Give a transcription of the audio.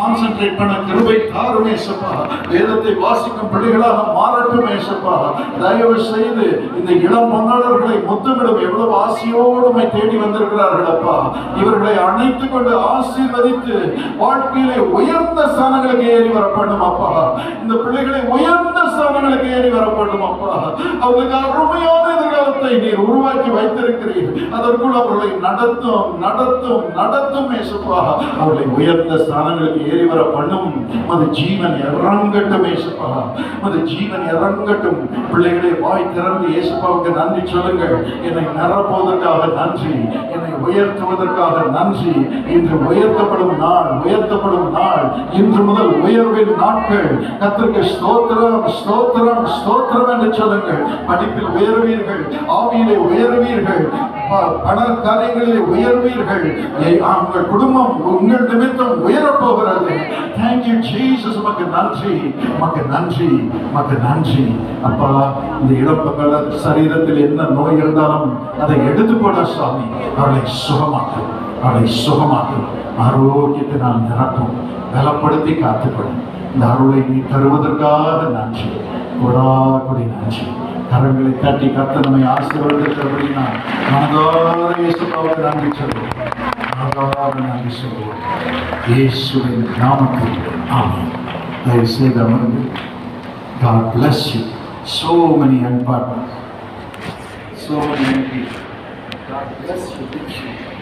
Concentrate பண்ண கிருபை தாரும் ஏசப்பா. வேதத்தை வாசிக்கும் பிள்ளைகளாக மாறட்டும் ஏசப்பா. தயவு செய்து இந்த இளம் பொன்னாளர்களை முத்தமிடும் எவ்வளவு ஆசையோடு தேடி வந்திருக்கிறார்கள் அப்பா. இவர்களை அணைத்துக் கொண்டு ஆசீர்வதித்து வாழ்க்கையிலே உயர்ந்த ஸ்தானங்களுக்கு ஏறி வரப்படும் அப்பா. இந்த பிள்ளைகளை உயர்ந்த ஸ்தானங்களுக்கு ஏறி வரப்படும் அப்பா. அவர்களுக்கு அருமையான எதிர்காலத்தை நீர் உருவாக்கி வைத்திருக்கிறீர். அதற்குள் அவர்களை நடத்தும் நடத்தும் நடத்தும் ஏசப்பா. அவர்களை உயர்ந்த ஸ்தானங்களுக்கு ஏறி வர பண்ணும். அது ஜீவன் இறங்கட்டும் ஏசப்பா. அது ஜீவன் இறங்கட்டும். பிள்ளைகளை வாய் திறந்து ஏசப்பாவுக்கு நன்றி சொல்லுங்கள். என்னை நிரப்புவதற்காக நன்றி, என்னை உயர்த்துவதற்காக நன்றி. இன்று உயர்த்தப்படும் நாள், உயர்த்தப்படும் நாள். இன்று முதல் உயர்வின் நாட்கள். கர்த்தருக்கு ஸ்தோத்திரம் ஸ்தோத்திரம் ஸ்தோத்திரம் என்று சொல்லுங்கள். படிப்பில் உயர்வீர்கள், ஆவியிலே உயர்வீர்கள், பண காரியங்களிலே உயர்வீர்கள். உங்கள் குடும்பம் உங்கள் நிமித்தம் உயரப்போகிறது. Thank you Jesus. உமக்கு நன்றி, உமக்கு நன்றி, உமக்கு நன்றி அப்பா. இந்த இழப்புகள் சரீரத்தில் என்ன நோய் இருந்தாலும் அதை எடுத்து போட சுவாமி. அவளை சுகமாக்கும், அவளை சுகமாக்கும். ஆரோக்கியத்தை நான் நிரப்பும், பலப்படுத்தி காத்துக்கொள்ளும். இந்த அருளை நீ தருவதற்காக நன்றி, கொடாக்குடி நன்றி. கரங்களை தட்டி கர்த்தர் நம்மை ஆசீர்வதித்தபடி நான் மனதார இயேசுவுக்கு நன்றி சொல்லுவோம், மனதார நன்றி சொல்லுவோம். இயேசுவின் நாமத்தில் ஆமென். தயவு செய்து அமர்ந்து. God bless you. So many young partners, so many young people. God bless you.